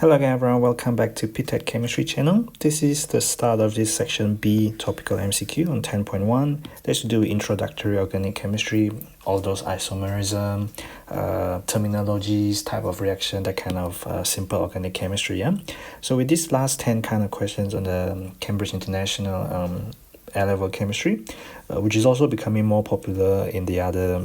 Hello again everyone, welcome back to ptet.chemistry channel. This is the start of this section B topical MCQ on 10.1. That's to do with introductory organic chemistry, all those isomerism, terminologies, type of reaction, that kind of simple organic chemistry. Yeah. So with these last 10 kind of questions on the Cambridge International A-level chemistry, which is also becoming more popular in the other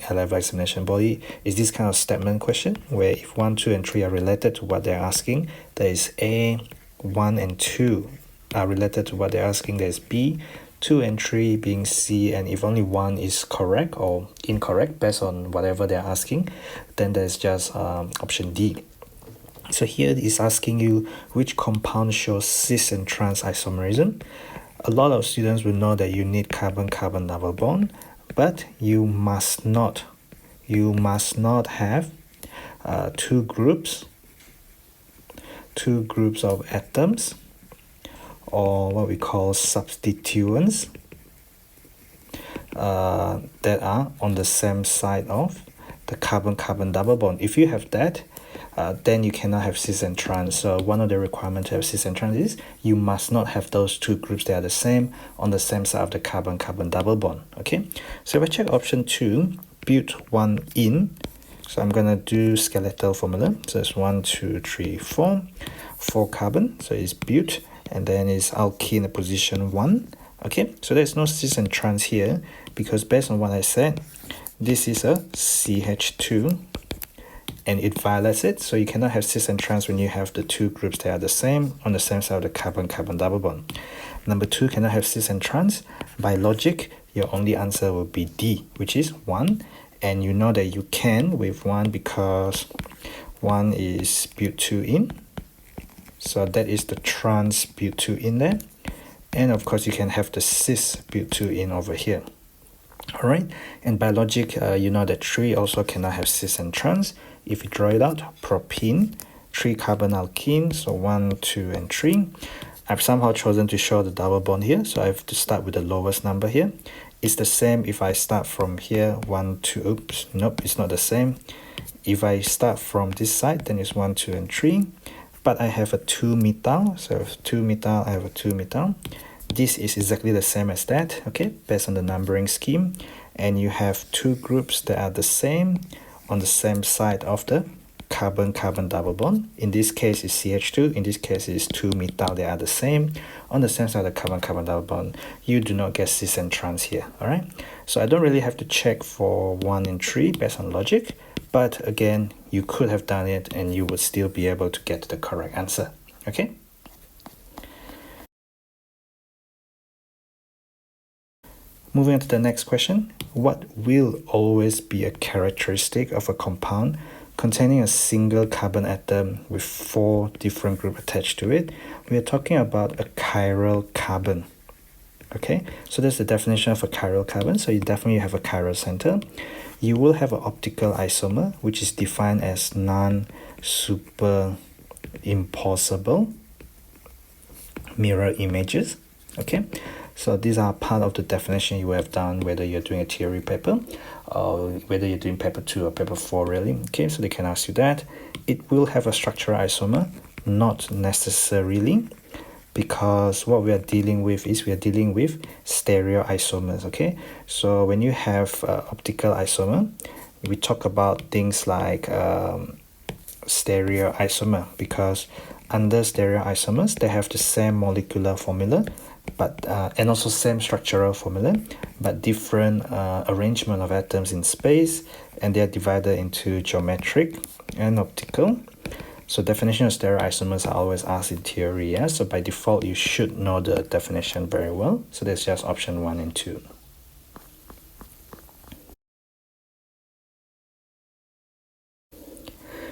A-level examination body, is this kind of statement question where if 1, 2 and 3 are related to what they're asking, there is A, 1 and 2 are related to what they're asking, there's B, 2 and 3 being C, and if only 1 is correct or incorrect based on whatever they're asking, then there's just option D. So here it's asking you which compound shows cis and trans isomerism. A lot of students will know that you need carbon-carbon double bond, but you must not have two groups of atoms, or what we call substituents, that are on the same side of the carbon-carbon double bond. If you have that, then you cannot have cis and trans. So one of the requirements to have cis and trans is you must not have those two groups that are the same on the same side of the carbon-carbon double bond. Okay, so if I check option 2, but 1 in, so I'm gonna do skeletal formula. So it's 1, 2, 3, 4 carbon, so it's but, and then it's alkene at position 1. Okay, so there's no cis and trans here because based on what I said, this is a CH2 and it violates it, so you cannot have cis and trans when you have the two groups that are the same on the same side of the carbon-carbon double bond. Number 2, cannot have cis and trans. By logic, your only answer will be D, which is 1, and you know that you can with 1 because 1 is but 2 in, so that is the trans but 2 in there, and of course you can have the cis but 2 in over here. Alright, and by logic, you know that 3 also cannot have cis and trans. If you draw it out, propene, 3 carbon alkene, so 1, 2 and 3. I've somehow chosen to show the double bond here, so I have to start with the lowest number here. It's the same if I start from here, 1, 2, oops, nope, it's not the same. If I start from this side, then it's 1, 2 and 3. But I have a 2 methyl, so I have 2 methyl, I have a 2 methyl. This is exactly the same as that, okay, based on the numbering scheme. And you have two groups that are the same on the same side of the carbon-carbon double bond. In this case, it's CH2. In this case, it's 2 methyl. They are the same on the same side of the carbon-carbon double bond. You do not get cis and trans here, all right? So I don't really have to check for 1 and 3 based on logic, but again, you could have done it and you would still be able to get the correct answer, okay? Moving on to the next question, what will always be a characteristic of a compound containing a single carbon atom with 4 different groups attached to it? We are talking about a chiral carbon. Okay, so that's the definition of a chiral carbon. So you definitely have a chiral center. You will have an optical isomer, which is defined as non-superimposable mirror images. Okay. So these are part of the definition you have done whether you're doing a theory paper or whether you're doing paper 2 or paper 4 really. Okay, so they can ask you that. It will have a structural isomer, not necessarily, because what we are dealing with is we are dealing with stereoisomers. Okay, so when you have optical isomer, we talk about things like stereoisomer because under stereoisomers they have the same molecular formula, but and also same structural formula, but different arrangement of atoms in space, and they are divided into geometric and optical. So definition of stereoisomers are always asked in theory, yeah? So by default you should know the definition very well. So that's just option 1 and 2.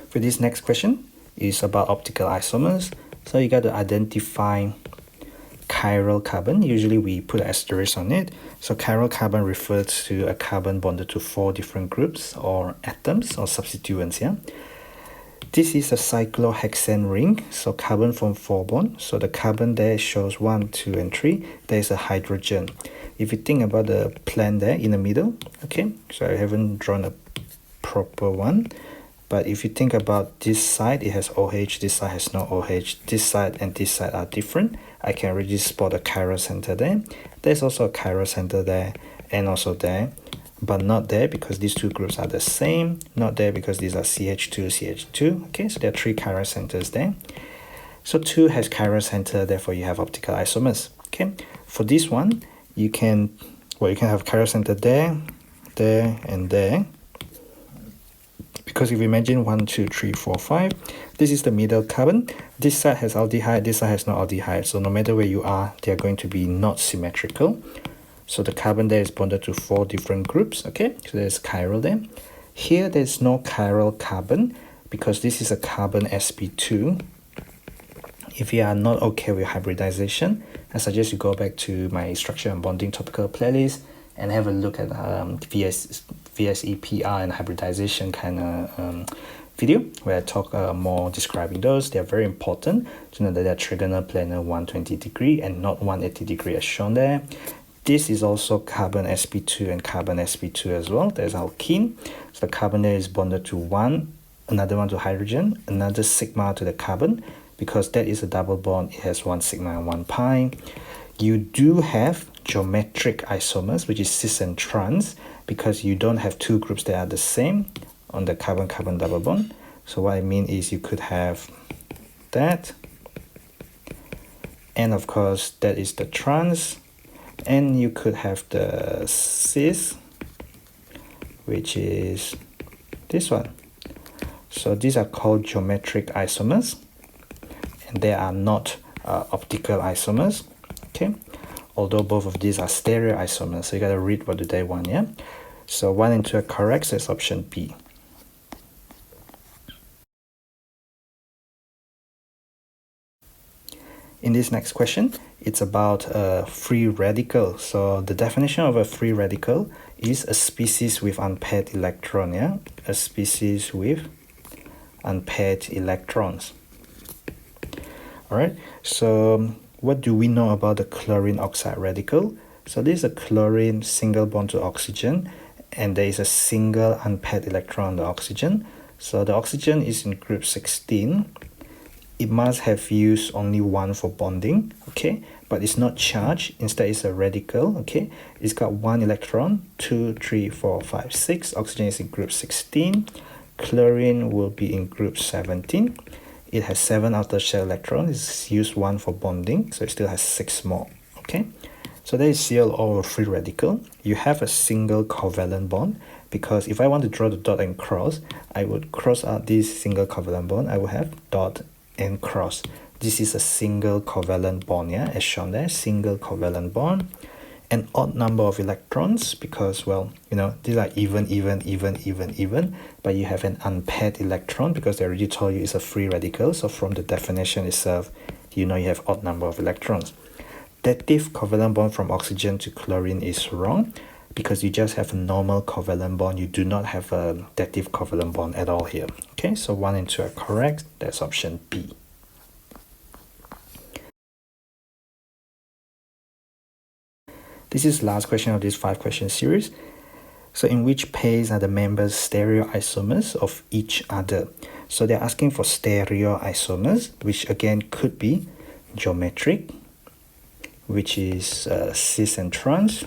For this next question is about optical isomers. So you got to identify chiral carbon. Usually we put an asterisk on it. So chiral carbon refers to a carbon bonded to 4 different groups or atoms or substituents. Yeah, this is a cyclohexane ring, so carbon from 4 bonds. So the carbon there shows 1, 2 and 3. There is a hydrogen. If you think about the plan there in the middle, okay, so I haven't drawn a proper one. But if you think about this side, it has OH, this side has no OH, this side and this side are different. I can already spot a chiral center there. There's also a chiral center there and also there, but not there because these two groups are the same, not there because these are CH2, CH2. Okay, so there are 3 chiral centers there. So 2 has chiral center, therefore you have optical isomers. Okay, for this one, you can have chiral center there, there, and there. Because if you imagine 1, 2, 3, 4, 5, this is the middle carbon. This side has aldehyde, this side has no aldehyde. So no matter where you are, they are going to be not symmetrical. So the carbon there is bonded to 4 different groups. Okay, so there's chiral there. Here there's no chiral carbon because this is a carbon sp2. If you are not okay with hybridization, I suggest you go back to my structure and bonding topical playlist and have a look at VSE PR and hybridization kind of video where I talk more describing those. They are very important to know that they are trigonal planar 120 degree and not 180 degree as shown there. This is also carbon sp2 and carbon sp2 as well. There's alkene. So the carbon there is bonded to one, another one to hydrogen, another sigma to the carbon. Because that is a double bond, it has 1 sigma and 1 pi. You do have geometric isomers, which is cis and trans, because you don't have 2 groups that are the same on the carbon-carbon double bond. So what I mean is you could have that, and of course that is the trans, and you could have the cis, which is this one. So these are called geometric isomers. They are not optical isomers, okay? Although both of these are stereoisomers, so you gotta read what do they want, yeah? So 1 and 2 are correct, so it's option B. In this next question, it's about a free radical. So the definition of a free radical is a species with unpaired electron, yeah? A species with unpaired electrons. Alright, so what do we know about the chlorine oxide radical? So this is a chlorine single bond to oxygen, and there is a single unpaired electron on the oxygen. So the oxygen is in group 16. It must have used only 1 for bonding, okay? But it's not charged, instead it's a radical, okay? It's got 1 electron, 2, 3, 4, 5, 6. Oxygen is in group 16. Chlorine will be in group 17. It has 7 outer shell electrons. It's used 1 for bonding, so it still has 6 more. Okay, so that is Cl over free radical. You have a single covalent bond because if I want to draw the dot and cross, I would cross out this single covalent bond. I would have dot and cross. This is a single covalent bond, yeah, as shown there. Single covalent bond. An odd number of electrons because, well, you know, these are even, but you have an unpaired electron because they already told you it's a free radical. So from the definition itself, you know you have odd number of electrons. Dative covalent bond from oxygen to chlorine is wrong because you just have a normal covalent bond. You do not have a dative covalent bond at all here. Okay, so 1 and 2 are correct. That's option B. This is the last question of this 5-question series. So in which pairs are the members stereoisomers of each other? So they're asking for stereoisomers, which again could be geometric, which is cis and trans,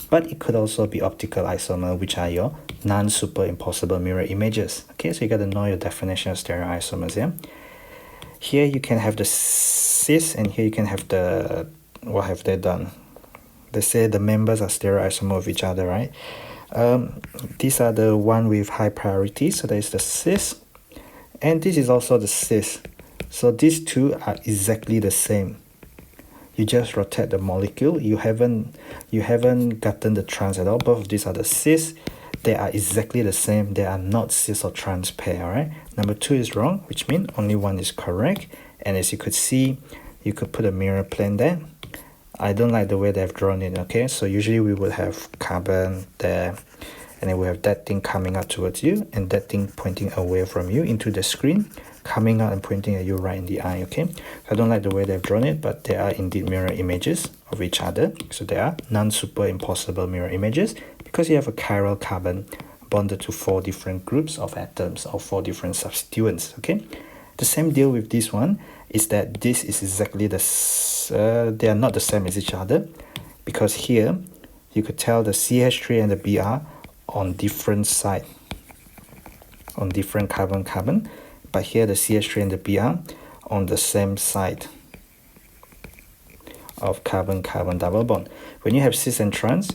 but it could also be optical isomer, which are your non-superimposable mirror images. Okay, so you got to know your definition of stereoisomers, yeah? Here you can have the cis, and here you can have the, what have they done? They say the members are stereoisomer of each other, right? These are the one with high priority, so there is the cis, and this is also the cis. So these two are exactly the same. You just rotate the molecule. You haven't gotten the trans at all. Both of these are the cis. They are exactly the same. They are not cis or trans pair, alright? Number 2 is wrong, which means only 1 is correct. And as you could see, you could put a mirror plane there. I don't like the way they've drawn it, okay? So usually we would have carbon there, and then we have that thing coming out towards you, and that thing pointing away from you into the screen, coming out and pointing at you right in the eye, okay? So I don't like the way they've drawn it, but they are indeed mirror images of each other. So they are non-superimposable mirror images because you have a chiral carbon bonded to 4 different groups of atoms or 4 different substituents. Okay, the same deal with this one is that this is exactly they are not the same as each other, because here you could tell the CH3 and the Br on different side, on different carbon, but here the CH3 and the Br on the same side of carbon-carbon double bond. When you have cis and trans,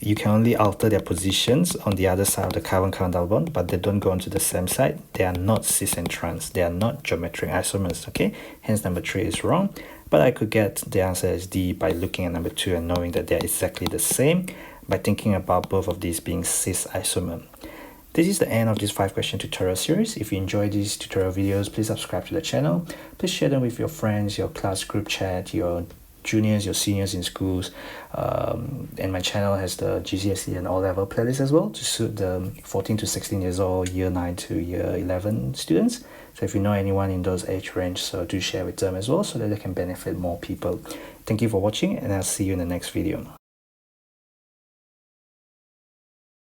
you can only alter their positions on the other side of the carbon-carbon double bond, but they don't go onto the same side. They are not cis and trans. They are not geometric isomers. Okay, hence number 3 is wrong. But I could get the answer as D by looking at number 2 and knowing that they're exactly the same by thinking about both of these being cis isomer. This is the end of this 5-question tutorial series. If you enjoy these tutorial videos, please subscribe to the channel. Please share them with your friends, your class group chat, your juniors, your seniors in schools, and my channel has the GCSE and O-level playlist as well to suit the 14 to 16 years old, year 9 to year 11 students. So if you know anyone in those age range, so do share with them as well so that they can benefit more people. Thank you for watching, and I'll see you in the next video.